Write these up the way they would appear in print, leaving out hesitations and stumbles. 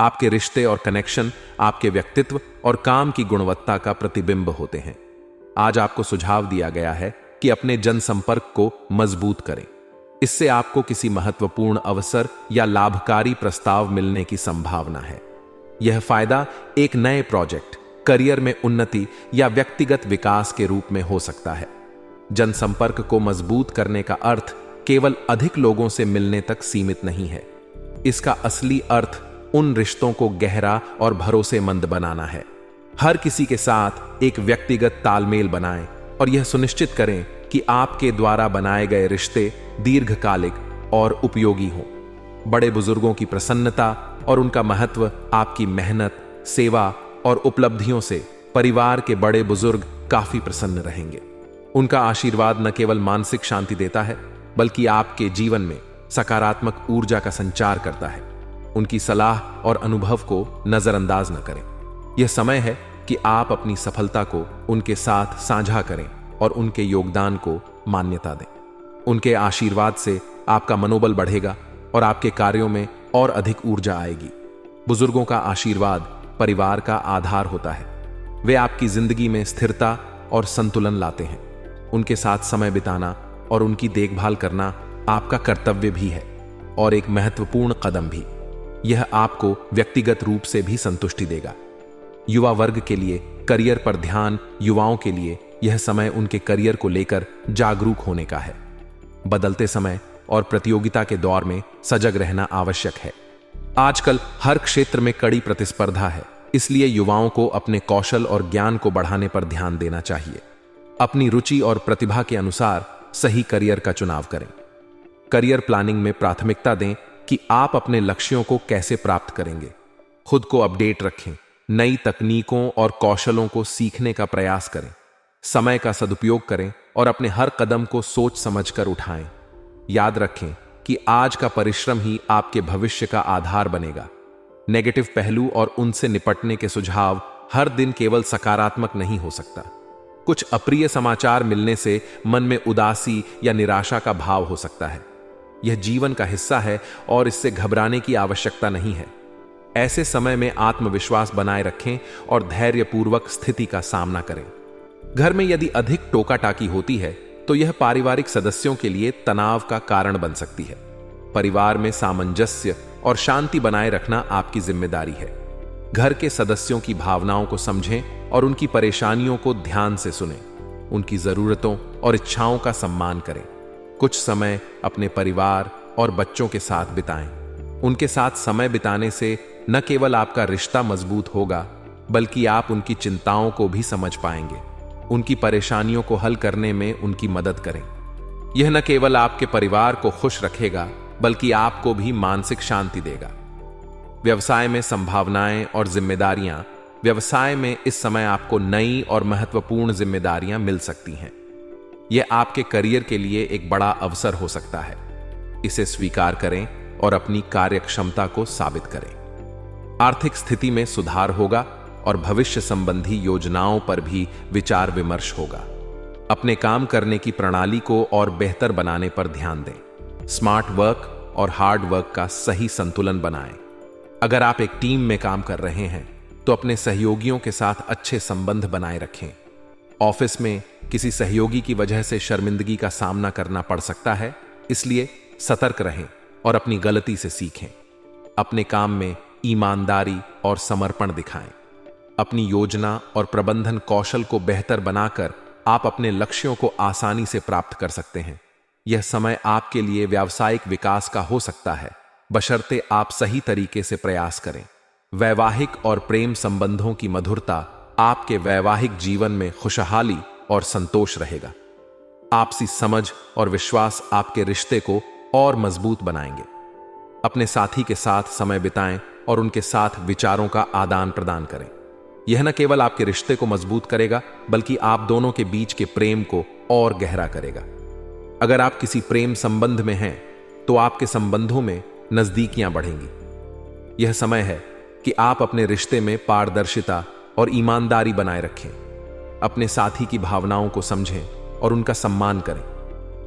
आपके रिश्ते और कनेक्शन आपके व्यक्तित्व और काम की गुणवत्ता का प्रतिबिंब होते हैं। आज आपको सुझाव दिया गया है कि अपने जनसंपर्क को मजबूत करें। इससे आपको किसी महत्वपूर्ण अवसर या लाभकारी प्रस्ताव मिलने की संभावना है। यह फायदा एक नए प्रोजेक्ट, करियर में उन्नति या व्यक्तिगत विकास के रूप में हो सकता है। जनसंपर्क को मजबूत करने का अर्थ केवल अधिक लोगों से मिलने तक सीमित नहीं है। इसका असली अर्थ उन रिश्तों को गहरा और भरोसेमंद बनाना है। हर किसी के साथ एक व्यक्तिगत तालमेल बनाएं और यह सुनिश्चित करें कि आपके द्वारा बनाए गए रिश्ते दीर्घकालिक और उपयोगी हों। बड़े बुजुर्गों की प्रसन्नता और उनका महत्व आपकी मेहनत, सेवा और उपलब्धियों से परिवार के बड़े बुजुर्ग काफी प्रसन्न रहेंगे। उनका आशीर्वाद न केवल मानसिक शांति देता है, बल्कि आपके जीवन में सकारात्मक ऊर्जा का संचार करता है। उनकी सलाह और अनुभव को नजरअंदाज न करें। यह समय है कि आप अपनी सफलता को उनके साथ साझा करें और उनके योगदान को मान्यता दें। उनके आशीर्वाद से आपका मनोबल बढ़ेगा और आपके कार्यों में और अधिक ऊर्जा आएगी। बुजुर्गों का आशीर्वाद परिवार का आधार होता है। वे आपकी जिंदगी में स्थिरता और संतुलन लाते हैं। उनके साथ समय बिताना और उनकी देखभाल करना आपका कर्तव्य भी है और एक महत्वपूर्ण कदम भी। यह आपको व्यक्तिगत रूप से भी संतुष्टि देगा। युवा वर्ग के लिए करियर पर ध्यान। युवाओं के लिए यह समय उनके करियर को लेकर जागरूक होने का है। बदलते समय और प्रतियोगिता के दौर में सजग रहना आवश्यक है। आजकल हर क्षेत्र में कड़ी प्रतिस्पर्धा है, इसलिए युवाओं को अपने कौशल और ज्ञान को बढ़ाने पर ध्यान देना चाहिए। अपनी रुचि और प्रतिभा के अनुसार सही करियर का चुनाव करें। करियर प्लानिंग में प्राथमिकता दें कि आप अपने लक्ष्यों को कैसे प्राप्त करेंगे। खुद को अपडेट रखें, नई तकनीकों और कौशलों को सीखने का प्रयास करें। समय का सदुपयोग करें और अपने हर कदम को सोच समझकर उठाएं। याद रखें कि आज का परिश्रम ही आपके भविष्य का आधार बनेगा। नेगेटिव पहलू और उनसे निपटने के सुझाव हर दिन केवल सकारात्मक नहीं हो सकता। कुछ अप्रिय समाचार मिलने से मन में उदासी या निराशा का भाव हो सकता है। यह जीवन का हिस्सा है और इससे घबराने की आवश्यकता नहीं है। ऐसे समय में आत्मविश्वास बनाए रखें और धैर्यपूर्वक स्थिति का सामना करें। घर में यदि अधिक टोका टाकी होती है तो यह पारिवारिक सदस्यों के लिए तनाव का कारण बन सकती है। परिवार में सामंजस्य और शांति बनाए रखना आपकी जिम्मेदारी है। घर के सदस्यों की भावनाओं को समझें और उनकी परेशानियों को ध्यान से सुनें। उनकी जरूरतों और इच्छाओं का सम्मान करें। कुछ समय अपने परिवार और बच्चों के साथ बिताएं। उनके साथ समय बिताने से न केवल आपका रिश्ता मजबूत होगा, बल्कि आप उनकी चिंताओं को भी समझ पाएंगे। उनकी परेशानियों को हल करने में उनकी मदद करें। यह न केवल आपके परिवार को खुश रखेगा, बल्कि आपको भी मानसिक शांति देगा। व्यवसाय में संभावनाएं और जिम्मेदारियां। व्यवसाय में इस समय आपको नई और महत्वपूर्ण जिम्मेदारियां मिल सकती हैं। यह आपके करियर के लिए एक बड़ा अवसर हो सकता है। इसे स्वीकार करें और अपनी कार्यक्षमता को साबित करें। आर्थिक स्थिति में सुधार होगा और भविष्य संबंधी योजनाओं पर भी विचार विमर्श होगा। अपने काम करने की प्रणाली को और बेहतर बनाने पर ध्यान दें। स्मार्ट वर्क और हार्ड वर्क का सही संतुलन बनाएं। अगर आप एक टीम में काम कर रहे हैं तो अपने सहयोगियों के साथ अच्छे संबंध बनाए रखें। ऑफिस में किसी सहयोगी की वजह से शर्मिंदगी का सामना करना पड़ सकता है, इसलिए सतर्क रहें और अपनी गलती से सीखें। अपने काम में ईमानदारी और समर्पण दिखाएं। अपनी योजना और प्रबंधन कौशल को बेहतर बनाकर आप अपने लक्ष्यों को आसानी से प्राप्त कर सकते हैं। यह समय आपके लिए व्यावसायिक विकास का हो सकता है, बशर्ते आप सही तरीके से प्रयास करें। वैवाहिक और प्रेम संबंधों की मधुरता आपके वैवाहिक जीवन में खुशहाली और संतोष रहेगा। आपसी समझ और विश्वास आपके रिश्ते को और मजबूत बनाएंगे। अपने साथी के साथ समय बिताएं और उनके साथ विचारों का आदान प्रदान करें। यह न केवल आपके रिश्ते को मजबूत करेगा, बल्कि आप दोनों के बीच के प्रेम को और गहरा करेगा। अगर आप किसी प्रेम संबंध में हैं तो आपके संबंधों में नजदीकियां बढ़ेंगी। यह समय है कि आप अपने रिश्ते में पारदर्शिता और ईमानदारी बनाए रखें। अपने साथी की भावनाओं को समझें और उनका सम्मान करें।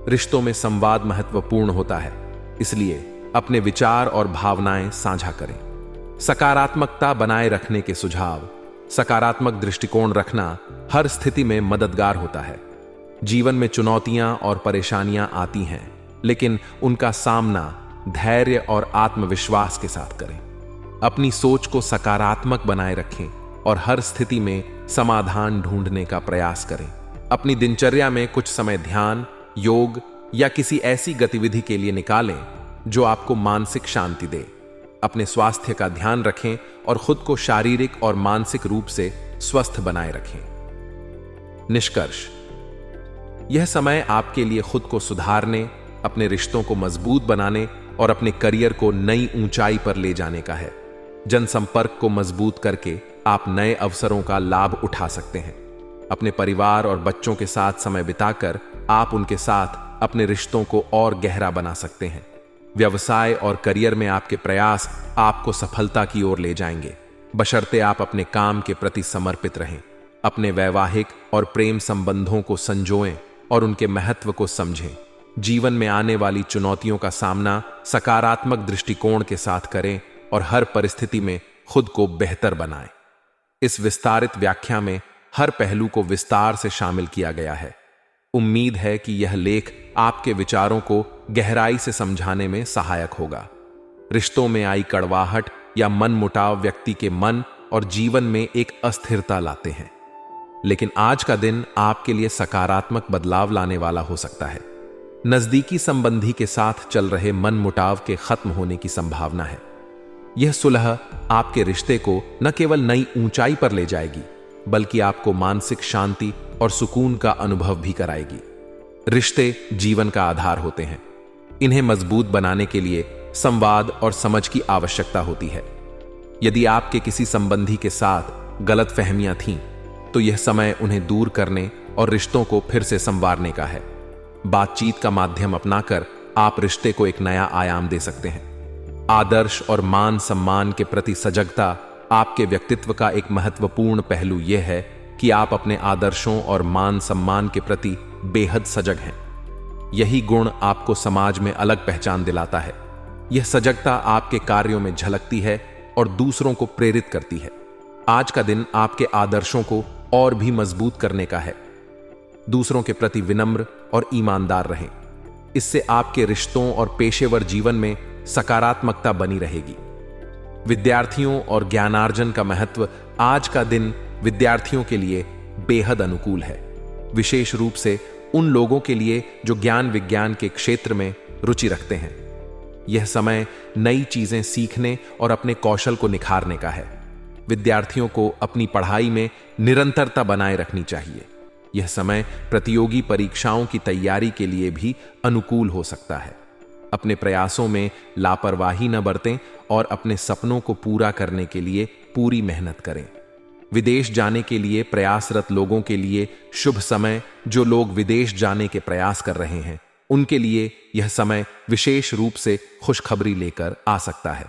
रिश्तों में संवाद महत्वपूर्ण होता है, इसलिए अपने विचार और भावनाएं साझा करें। सकारात्मकता बनाए रखने के सुझाव। सकारात्मक दृष्टिकोण रखना हर स्थिति में मददगार होता है। जीवन में चुनौतियां और परेशानियां आती हैं, लेकिन उनका सामना धैर्य और आत्मविश्वास के साथ करें। अपनी सोच को सकारात्मक बनाए रखें और हर स्थिति में समाधान ढूंढने का प्रयास करें। अपनी दिनचर्या में कुछ समय ध्यान, योग या किसी ऐसी गतिविधि के लिए निकालें जो आपको मानसिक शांति दे। अपने स्वास्थ्य का ध्यान रखें और खुद को शारीरिक और मानसिक रूप से स्वस्थ बनाए रखें। निष्कर्ष, यह समय आपके लिए खुद को सुधारने, अपने रिश्तों को मजबूत बनाने और अपने करियर को नई ऊंचाई पर ले जाने का है। जनसंपर्क को मजबूत करके आप नए अवसरों का लाभ उठा सकते हैं। अपने परिवार और बच्चों के साथ समय बिताकर आप उनके साथ अपने रिश्तों को और गहरा बना सकते हैं। व्यवसाय और करियर में आपके प्रयास आपको सफलता की ओर ले जाएंगे, बशर्ते आप अपने काम के प्रति समर्पित रहें। अपने वैवाहिक और प्रेम संबंधों को संजोएं और उनके महत्व को समझें। जीवन में आने वाली चुनौतियों का सामना सकारात्मक दृष्टिकोण के साथ करें और हर परिस्थिति में खुद को बेहतर बनाएं। इस विस्तारित व्याख्या में हर पहलू को विस्तार से शामिल किया गया है। उम्मीद है कि यह लेख आपके विचारों को गहराई से समझाने में सहायक होगा। रिश्तों में आई कड़वाहट या मनमुटाव व्यक्ति के मन और जीवन में एक अस्थिरता लाते हैं, लेकिन आज का दिन आपके लिए सकारात्मक बदलाव लाने वाला हो सकता है। नजदीकी संबंधी के साथ चल रहे मनमुटाव के खत्म होने की संभावना है। यह सुलह आपके रिश्ते को न केवल नई ऊंचाई पर ले जाएगी, बल्कि आपको मानसिक शांति और सुकून का अनुभव भी कराएगी। रिश्ते जीवन का आधार होते हैं। इन्हें मजबूत बनाने के लिए संवाद और समझ की आवश्यकता होती है। यदि आपके किसी संबंधी के साथ गलतफहमियां थीं, तो यह समय उन्हें दूर करने और रिश्तों को फिर से संवारने का है। बातचीत का माध्यम अपनाकर आप रिश्ते को एक नया आयाम दे सकते हैं। आदर्श और मान सम्मान के प्रति सजगता आपके व्यक्तित्व का एक महत्वपूर्ण पहलू यह है कि आप अपने आदर्शों और मान सम्मान के प्रति बेहद सजग हैं। यही गुण आपको समाज में अलग पहचान दिलाता है। यह सजगता आपके कार्यों में झलकती है और दूसरों को प्रेरित करती है। आज का दिन आपके आदर्शों को और भी मजबूत करने का है। दूसरों के प्रति विनम्र और ईमानदार रहें। इससे आपके रिश्तों और पेशेवर जीवन में सकारात्मकता बनी रहेगी। विद्यार्थियों और ज्ञानार्जन का महत्व। आज का दिन विद्यार्थियों के लिए बेहद अनुकूल है, विशेष रूप से उन लोगों के लिए जो ज्ञान विज्ञान के क्षेत्र में रुचि रखते हैं। यह समय नई चीजें सीखने और अपने कौशल को निखारने का है। विद्यार्थियों को अपनी पढ़ाई में निरंतरता बनाए रखनी चाहिए। यह समय प्रतियोगी परीक्षाओं की तैयारी के लिए भी अनुकूल हो सकता है। अपने प्रयासों में लापरवाही न बरतें और अपने सपनों को पूरा करने के लिए पूरी मेहनत करें। विदेश जाने के लिए प्रयासरत लोगों के लिए शुभ समय। जो लोग विदेश जाने के प्रयास कर रहे हैं, उनके लिए यह समय विशेष रूप से खुशखबरी लेकर आ सकता है।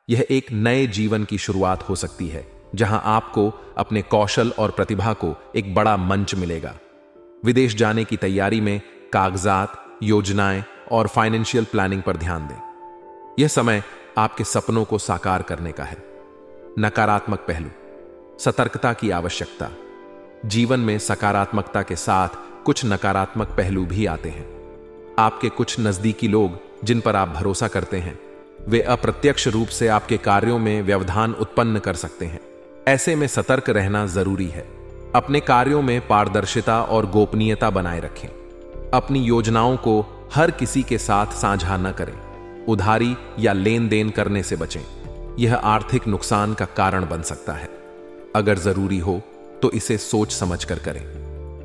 यह एक नए जीवन की शुरुआत हो सकती है, जहां आपको अपने कौशल और प्रतिभा को एक बड़ा मंच मिलेगा। विदेश जाने की तैयारी में कागजात, योजनाएं और फाइनेंशियल प्लानिंग पर ध्यान दें। यह समय आपके सपनों को साकार करने का है। नकारात्मक पहलू। सतर्कता की आवश्यकता। जीवन में सकारात्मकता के साथ कुछ नकारात्मक पहलू भी आते हैं। आपके कुछ नजदीकी लोग जिन पर आप भरोसा करते हैं, वे अप्रत्यक्ष रूप से आपके कार्यों में व्यवधान उत्पन्न कर सकते हैं। ऐसे में सतर्क रहना जरूरी है। अपने कार्यों में पारदर्शिता और गोपनीयता बनाए रखें। अपनी योजनाओं को हर किसी के साथ साझा न करें। उधारी या लेन देन करने से बचें। यह आर्थिक नुकसान का कारण बन सकता है। अगर जरूरी हो तो इसे सोच समझकर करें।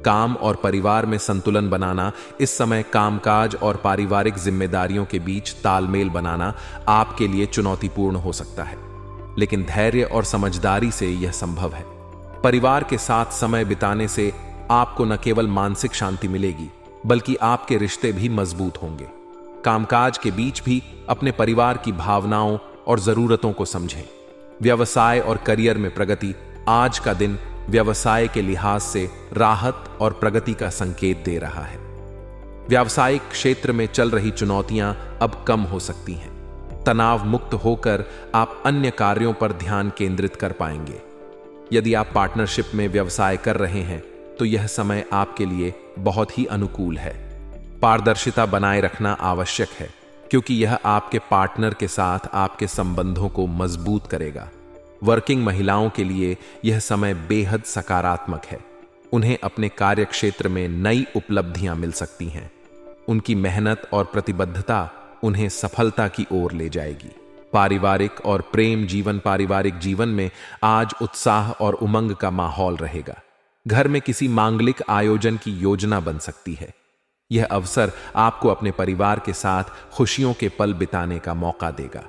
काम और परिवार में संतुलन बनाना। इस समय कामकाज और पारिवारिक जिम्मेदारियों के बीच तालमेल बनाना आपके लिए चुनौतीपूर्ण हो सकता है, लेकिन धैर्य और समझदारी से यह संभव है। परिवार के साथ समय बिताने से आपको न केवल मानसिक शांति मिलेगी, बल्कि आपके रिश्ते भी मजबूत होंगे। कामकाज के बीच भी अपने परिवार की भावनाओं और जरूरतों को समझें। व्यवसाय और करियर में प्रगति। आज का दिन व्यवसाय के लिहाज से राहत और प्रगति का संकेत दे रहा है। व्यावसायिक क्षेत्र में चल रही चुनौतियां अब कम हो सकती हैं। तनाव मुक्त होकर आप अन्य कार्यों पर ध्यान केंद्रित कर पाएंगे। यदि आप पार्टनरशिप में व्यवसाय कर रहे हैं तो यह समय आपके लिए बहुत ही अनुकूल है। पारदर्शिता बनाए रखना आवश्यक है क्योंकि यह आपके पार्टनर के साथ आपके संबंधों को मजबूत करेगा। वर्किंग महिलाओं के लिए यह समय बेहद सकारात्मक है। उन्हें अपने कार्यक्षेत्र में नई उपलब्धियां मिल सकती हैं। उनकी मेहनत और प्रतिबद्धता उन्हें सफलता की ओर ले जाएगी। पारिवारिक और पारिवारिक जीवन में आज उत्साह और उमंग का माहौल रहेगा। घर में किसी मांगलिक आयोजन की योजना बन सकती है। यह अवसर आपको अपने परिवार के साथ खुशियों के पल बिताने का मौका देगा।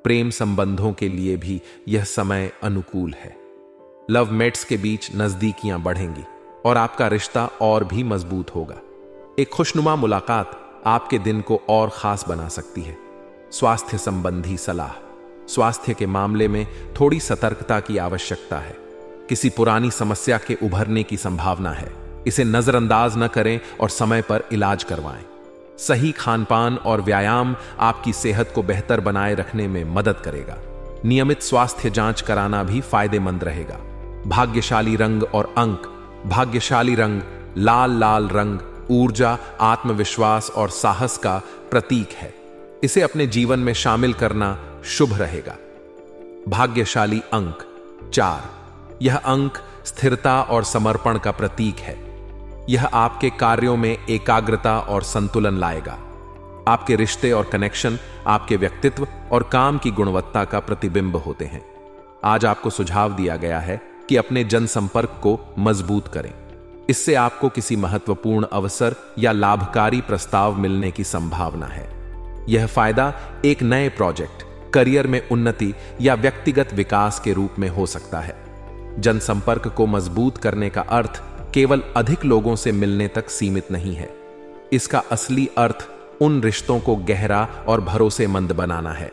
प्रेम संबंधों के लिए भी यह समय अनुकूल है। लव मेट्स के बीच नजदीकियां बढ़ेंगी और आपका रिश्ता और भी मजबूत होगा। एक खुशनुमा मुलाकात आपके दिन को और खास बना सकती है। स्वास्थ्य संबंधी सलाह। स्वास्थ्य के मामले में थोड़ी सतर्कता की आवश्यकता है। किसी पुरानी समस्या के उभरने की संभावना है। इसे नजरअंदाज न करें और समय पर इलाज करवाएं। सही खानपान और व्यायाम आपकी सेहत को बेहतर बनाए रखने में मदद करेगा। नियमित स्वास्थ्य जांच कराना भी फायदेमंद रहेगा। भाग्यशाली रंग और अंक। भाग्यशाली रंग लाल रंग ऊर्जा, आत्मविश्वास और साहस का प्रतीक है। इसे अपने जीवन में शामिल करना शुभ रहेगा। भाग्यशाली अंक 4। यह अंक स्थिरता और समर्पण का प्रतीक है। यह आपके कार्यों में एकाग्रता और संतुलन लाएगा। आपके रिश्ते और कनेक्शन आपके व्यक्तित्व और काम की गुणवत्ता का प्रतिबिंब होते हैं। आज आपको सुझाव दिया गया है कि अपने जनसंपर्क को मजबूत करें। इससे आपको किसी महत्वपूर्ण अवसर या लाभकारी प्रस्ताव मिलने की संभावना है। यह फायदा एक नए प्रोजेक्ट, करियर में उन्नति या व्यक्तिगत विकास के रूप में हो सकता है। जनसंपर्क को मजबूत करने का अर्थ केवल अधिक लोगों से मिलने तक सीमित नहीं है। इसका असली अर्थ उन रिश्तों को गहरा और भरोसेमंद बनाना है।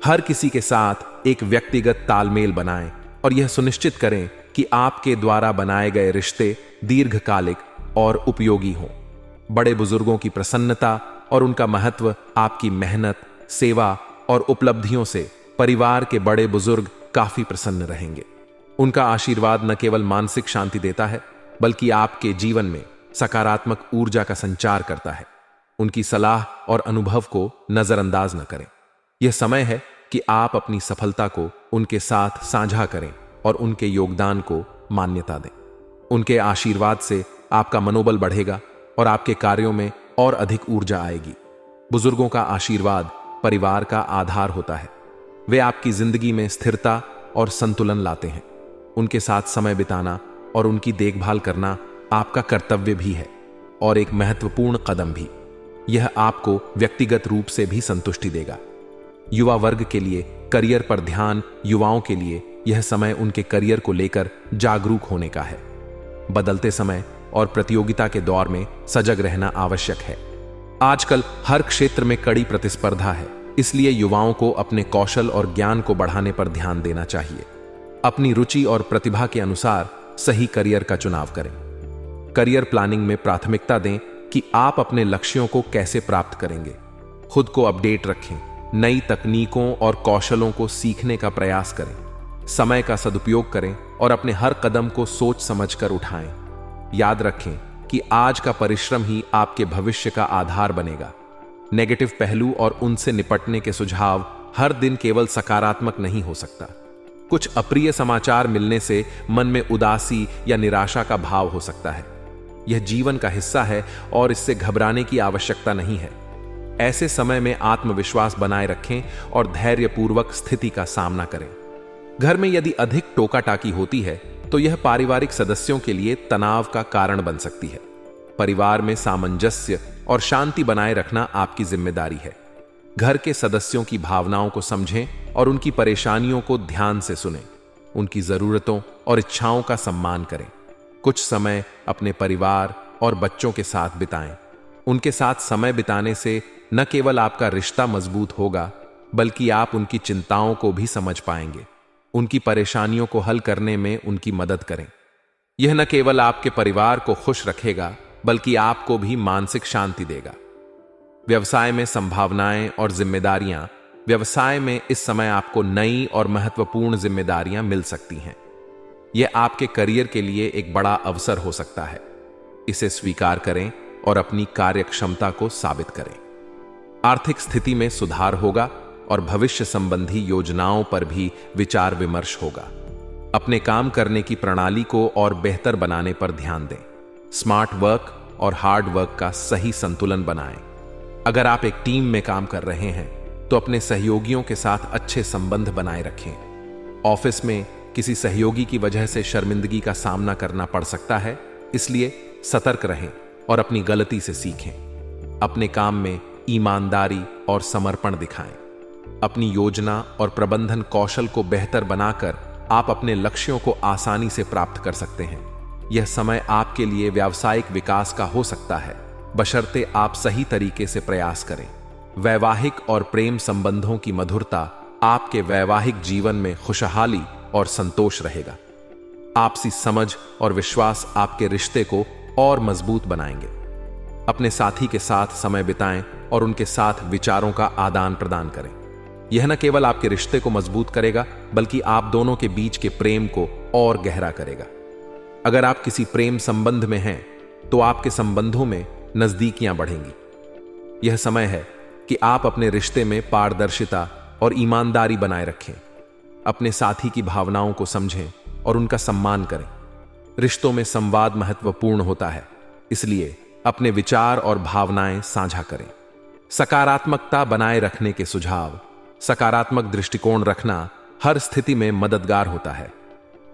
हर किसी के साथ एक व्यक्तिगत तालमेल बनाएं और यह सुनिश्चित करें कि आपके द्वारा बनाए गए रिश्ते दीर्घकालिक और उपयोगी हों। बड़े बुजुर्गों की प्रसन्नता और उनका महत्व आपकी मेहनत, सेवा और उपलब्धियों से परिवार के बड़े बुजुर्ग काफी प्रसन्न रहेंगे। उनका आशीर्वाद न केवल मानसिक शांति देता है बल्कि आपके जीवन में सकारात्मक ऊर्जा का संचार करता है। उनकी सलाह और अनुभव को नजरअंदाज न करें। यह समय है कि आप अपनी सफलता को उनके साथ साझा करें और उनके योगदान को मान्यता दें। उनके आशीर्वाद से आपका मनोबल बढ़ेगा और आपके कार्यों में और अधिक ऊर्जा आएगी। बुजुर्गों का आशीर्वाद परिवार का आधार होता है। वे आपकी जिंदगी में स्थिरता और संतुलन लाते हैं। उनके साथ समय बिताना और उनकी देखभाल करना आपका कर्तव्य भी है और एक महत्वपूर्ण कदम भी। यह आपको व्यक्तिगत रूप से भी संतुष्टि देगा। युवा वर्ग के लिए करियर पर ध्यान। युवाओं के लिए यह समय उनके करियर को लेकर जागरूक होने का है। बदलते समय और प्रतियोगिता के दौर में सजग रहना आवश्यक है। आजकल हर क्षेत्र में कड़ी प्रतिस्पर्धा है, इसलिए युवाओं को अपने कौशल और ज्ञान को बढ़ाने पर ध्यान देना चाहिए। अपनी रुचि और प्रतिभा के अनुसार सही करियर का चुनाव करें। करियर प्लानिंग में प्राथमिकता दें कि आप अपने लक्ष्यों को कैसे प्राप्त करेंगे। खुद को अपडेट रखें। नई तकनीकों और कौशलों को सीखने का प्रयास करें। समय का सदुपयोग करें और अपने हर कदम को सोच समझकर उठाएं। याद रखें कि आज का परिश्रम ही आपके भविष्य का आधार बनेगा। नेगेटिव पहलू और उनसे निपटने के सुझाव हर दिन केवल सकारात्मक नहीं हो सकता। कुछ अप्रिय समाचार मिलने से मन में उदासी या निराशा का भाव हो सकता है। यह जीवन का हिस्सा है और इससे घबराने की आवश्यकता नहीं है। ऐसे समय में आत्मविश्वास बनाए रखें और धैर्यपूर्वक स्थिति का सामना करें। घर में यदि अधिक टोका टाकी होती है तो यह पारिवारिक सदस्यों के लिए तनाव का कारण बन सकती है। परिवार में सामंजस्य और शांति बनाए रखना आपकी जिम्मेदारी है। घर के सदस्यों की भावनाओं को समझें और उनकी परेशानियों को ध्यान से सुनें। उनकी जरूरतों और इच्छाओं का सम्मान करें। कुछ समय अपने परिवार और बच्चों के साथ बिताएं। उनके साथ समय बिताने से न केवल आपका रिश्ता मजबूत होगा बल्कि आप उनकी चिंताओं को भी समझ पाएंगे। उनकी परेशानियों को हल करने में उनकी मदद करें। यह न केवल आपके परिवार को खुश रखेगा बल्कि आपको भी मानसिक शांति देगा। व्यवसाय में संभावनाएं और जिम्मेदारियां व्यवसाय में इस समय आपको नई और महत्वपूर्ण जिम्मेदारियां मिल सकती हैं। यह आपके करियर के लिए एक बड़ा अवसर हो सकता है। इसे स्वीकार करें और अपनी कार्यक्षमता को साबित करें। आर्थिक स्थिति में सुधार होगा और भविष्य संबंधी योजनाओं पर भी विचार विमर्श होगा। अपने काम करने की प्रणाली को और बेहतर बनाने पर ध्यान दें। स्मार्ट वर्क और हार्ड वर्क का सही संतुलन बनाएं। अगर आप एक टीम में काम कर रहे हैं तो अपने सहयोगियों के साथ अच्छे संबंध बनाए रखें। ऑफिस में किसी सहयोगी की वजह से शर्मिंदगी का सामना करना पड़ सकता है, इसलिए सतर्क रहें और अपनी गलती से सीखें। अपने काम में ईमानदारी और समर्पण दिखाएं। अपनी योजना और प्रबंधन कौशल को बेहतर बनाकर आप अपने लक्ष्यों को आसानी से प्राप्त कर सकते हैं। यह समय आपके लिए व्यावसायिक विकास का हो सकता है, बशर्ते आप सही तरीके से प्रयास करें। वैवाहिक और प्रेम संबंधों की मधुरता आपके वैवाहिक जीवन में खुशहाली और संतोष रहेगा। आपसी समझ और विश्वास आपके रिश्ते को और मजबूत बनाएंगे। अपने साथी के साथ समय बिताएं और उनके साथ विचारों का आदान प्रदान करें। यह न केवल आपके रिश्ते को मजबूत करेगा, बल्कि आप दोनों के बीच के प्रेम को और गहरा करेगा। अगर आप किसी प्रेम संबंध में हैं, तो आपके संबंधों में नजदीकियां बढ़ेंगी। यह समय है कि आप अपने रिश्ते में पारदर्शिता और ईमानदारी बनाए रखें। अपने साथी की भावनाओं को समझें और उनका सम्मान करें। रिश्तों में संवाद महत्वपूर्ण होता है, इसलिए अपने विचार और भावनाएं साझा करें। सकारात्मकता बनाए रखने के सुझाव। सकारात्मक दृष्टिकोण रखना हर स्थिति में मददगार होता है।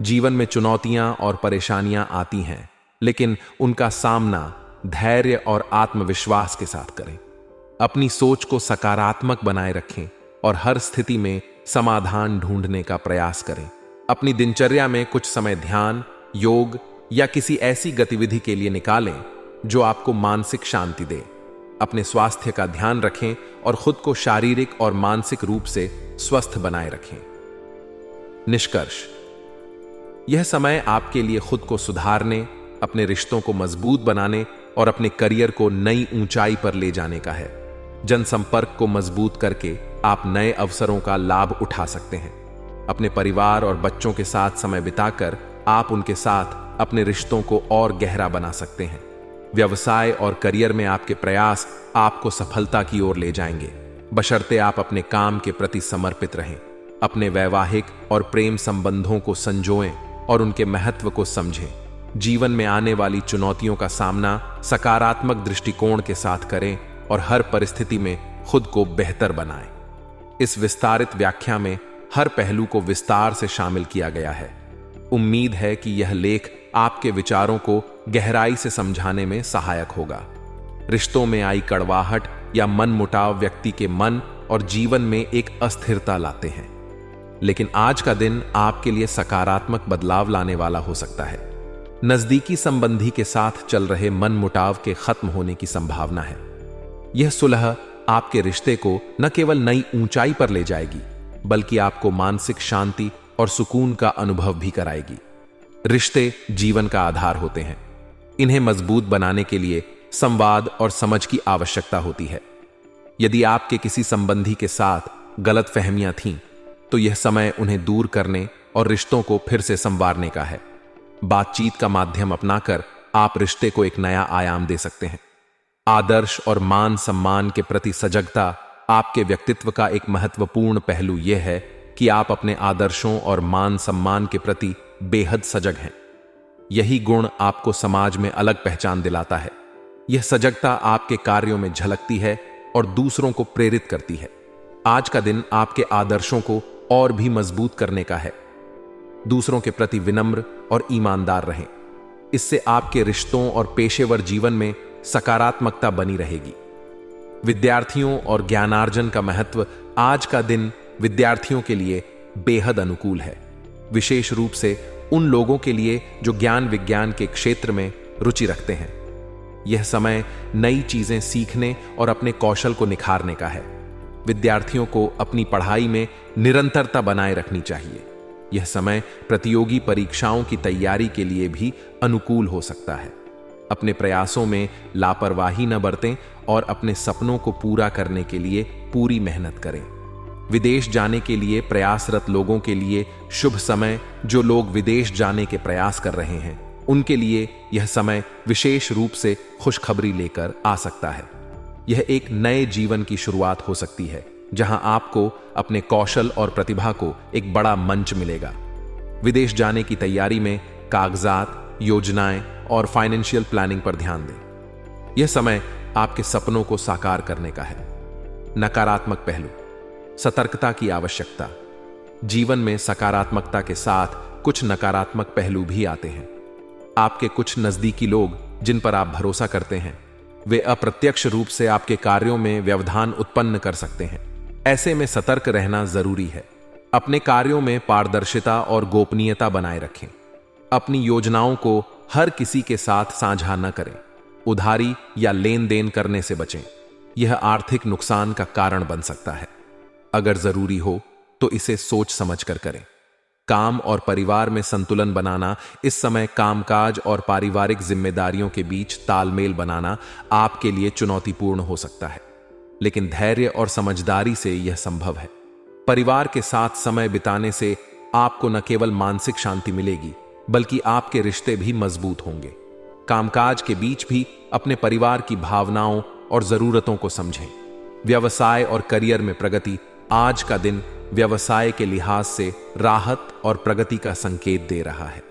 जीवन में चुनौतियां और परेशानियां आती हैं, लेकिन उनका सामना धैर्य और आत्मविश्वास के साथ करें। अपनी सोच को सकारात्मक बनाए रखें और हर स्थिति में समाधान ढूंढने का प्रयास करें। अपनी दिनचर्या में कुछ समय ध्यान, योग या किसी ऐसी गतिविधि के लिए निकालें जो आपको मानसिक शांति दे। अपने स्वास्थ्य का ध्यान रखें और खुद को शारीरिक और मानसिक रूप से स्वस्थ बनाए रखें। निष्कर्ष: यह समय आपके लिए खुद को सुधारने, अपने रिश्तों को मजबूत बनाने और अपने करियर को नई ऊंचाई पर ले जाने का है। जनसंपर्क को मजबूत करके आप नए अवसरों का लाभ उठा सकते हैं। अपने परिवार और बच्चों के साथ समय बिताकर आप उनके साथ अपने रिश्तों को और गहरा बना सकते हैं। व्यवसाय और करियर में आपके प्रयास आपको सफलता की ओर ले जाएंगे, बशर्ते आप अपने काम के प्रति समर्पित रहें। अपने वैवाहिक और प्रेम संबंधों को संजोएं और उनके महत्व को समझें। जीवन में आने वाली चुनौतियों का सामना सकारात्मक दृष्टिकोण के साथ करें और हर परिस्थिति में खुद को बेहतर बनाएं। इस विस्तारित व्याख्या में हर पहलू को विस्तार से शामिल किया गया है। उम्मीद है कि यह लेख आपके विचारों को गहराई से समझाने में सहायक होगा। रिश्तों में आई कड़वाहट या मनमुटाव व्यक्ति के मन और जीवन में एक अस्थिरता लाते हैं, लेकिन आज का दिन आपके लिए सकारात्मक बदलाव लाने वाला हो सकता है। नजदीकी संबंधी के साथ चल रहे मनमुटाव के खत्म होने की संभावना है। यह सुलह आपके रिश्ते को न केवल नई ऊंचाई पर ले जाएगी, बल्कि आपको मानसिक शांति और सुकून का अनुभव भी कराएगी। रिश्ते जीवन का आधार होते हैं। इन्हें मजबूत बनाने के लिए संवाद और समझ की आवश्यकता होती है। यदि आपके किसी संबंधी के साथ गलतफहमियां थीं, तो यह समय उन्हें दूर करने और रिश्तों को फिर से संवारने का है। बातचीत का माध्यम अपनाकर आप रिश्ते को एक नया आयाम दे सकते हैं। आदर्श और मान सम्मान के प्रति सजगता आपके व्यक्तित्व का एक महत्वपूर्ण पहलू यह है कि आप अपने आदर्शों और मान सम्मान के प्रति बेहद सजग हैं। यही गुण आपको समाज में अलग पहचान दिलाता है। यह सजगता आपके कार्यों में झलकती है और दूसरों को प्रेरित करती है। आज का दिन आपके आदर्शों को और भी मजबूत करने का है। दूसरों के प्रति विनम्र और ईमानदार रहें। इससे आपके रिश्तों और पेशेवर जीवन में सकारात्मकता बनी रहेगी। विद्यार्थियों और ज्ञानार्जन का महत्व। आज का दिन विद्यार्थियों के लिए बेहद अनुकूल है, विशेष रूप से उन लोगों के लिए जो ज्ञान विज्ञान के क्षेत्र में रुचि रखते हैं। यह समय नई चीजें सीखने और अपने कौशल को निखारने का है। विद्यार्थियों को अपनी पढ़ाई में निरंतरता बनाए रखनी चाहिए। यह समय प्रतियोगी परीक्षाओं की तैयारी के लिए भी अनुकूल हो सकता है। अपने प्रयासों में लापरवाही न बरतें और अपने सपनों को पूरा करने के लिए पूरी मेहनत करें। विदेश जाने के लिए प्रयासरत लोगों के लिए शुभ समय। जो लोग विदेश जाने के प्रयास कर रहे हैं उनके लिए यह समय विशेष रूप से खुशखबरी लेकर आ सकता है। यह एक नए जीवन की शुरुआत हो सकती है जहां आपको अपने कौशल और प्रतिभा को एक बड़ा मंच मिलेगा। विदेश जाने की तैयारी में कागजात, योजनाएं और फाइनेंशियल प्लानिंग पर ध्यान दें। यह समय आपके सपनों को साकार करने का है। नकारात्मक पहलू, सतर्कता की आवश्यकता। जीवन में सकारात्मकता के साथ कुछ नकारात्मक पहलू भी आते हैं। आपके कुछ नजदीकी लोग जिन पर आप भरोसा करते हैं वे अप्रत्यक्ष रूप से आपके कार्यों में व्यवधान उत्पन्न कर सकते हैं। ऐसे में सतर्क रहना जरूरी है। अपने कार्यों में पारदर्शिता और गोपनीयता बनाए रखें। अपनी योजनाओं को हर किसी के साथ साझा न करें। उधारी या लेन देन करने से बचें। यह आर्थिक नुकसान का कारण बन सकता है। अगर जरूरी हो तो इसे सोच समझकर करें। काम और परिवार में संतुलन बनाना। इस समय कामकाज और पारिवारिक जिम्मेदारियों के बीच तालमेल बनाना आपके लिए चुनौतीपूर्ण हो सकता है, लेकिन धैर्य और समझदारी से यह संभव है। परिवार के साथ समय बिताने से आपको न केवल मानसिक शांति मिलेगी बल्कि आपके रिश्ते भी मजबूत होंगे। कामकाज के बीच भी अपने परिवार की भावनाओं और जरूरतों को समझें। व्यवसाय और करियर में प्रगति। आज का दिन व्यवसाय के लिहाज से राहत और प्रगति का संकेत दे रहा है।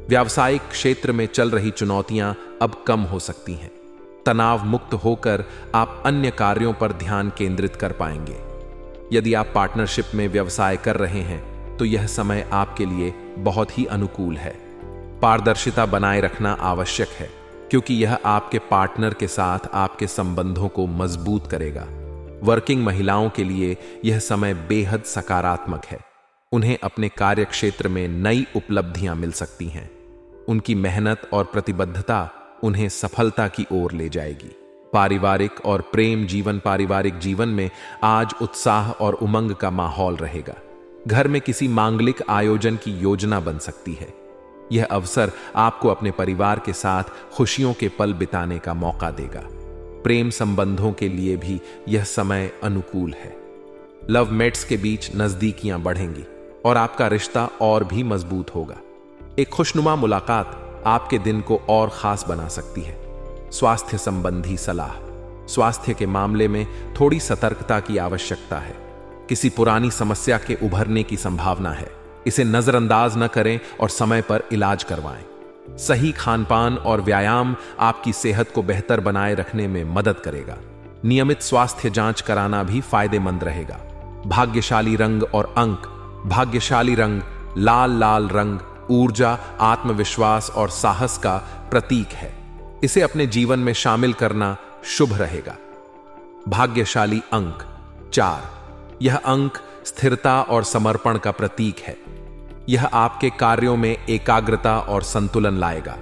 व्यावसायिक क्षेत्र में चल रही चुनौतियां अब कम हो सकती हैं। तनाव मुक्त होकर आप अन्य कार्यों पर ध्यान केंद्रित कर पाएंगे। यदि आप पार्टनरशिप में व्यवसाय कर रहे हैं तो यह समय आपके लिए बहुत ही अनुकूल है। पारदर्शिता बनाए रखना आवश्यक है क्योंकि यह आपके पार्टनर के साथ आपके संबंधों को मजबूत करेगा। वर्किंग महिलाओं के लिए यह समय बेहद सकारात्मक है। उन्हें अपने कार्य क्षेत्र में नई उपलब्धियां मिल सकती हैं। उनकी मेहनत और प्रतिबद्धता उन्हें सफलता की ओर ले जाएगी। पारिवारिक और प्रेम जीवन। पारिवारिक जीवन में आज उत्साह और उमंग का माहौल रहेगा। घर में किसी मांगलिक आयोजन की योजना बन सकती है। यह अवसर आपको अपने परिवार के साथ खुशियों के पल बिताने का मौका देगा। प्रेम संबंधों के लिए भी यह समय अनुकूल है। लव मेट्स के बीच नजदीकियां बढ़ेंगी और आपका रिश्ता और भी मजबूत होगा। एक खुशनुमा मुलाकात आपके दिन को और खास बना सकती है। स्वास्थ्य संबंधी सलाह। स्वास्थ्य के मामले में थोड़ी सतर्कता की आवश्यकता है। किसी पुरानी समस्या के उभरने की संभावना है। इसे नजरअंदाज न करें और समय पर इलाज करवाएं। सही खानपान और व्यायाम आपकी सेहत को बेहतर बनाए रखने में मदद करेगा। नियमित स्वास्थ्य जांच कराना भी फायदेमंद रहेगा। भाग्यशाली रंग और अंक। भाग्यशाली रंग लाल रंग ऊर्जा, आत्मविश्वास और साहस का प्रतीक है। इसे अपने जीवन में शामिल करना शुभ रहेगा। भाग्यशाली अंक 4। यह अंक स्थिरता और समर्पण का प्रतीक है। यह आपके कार्यों में एकाग्रता और संतुलन लाएगा।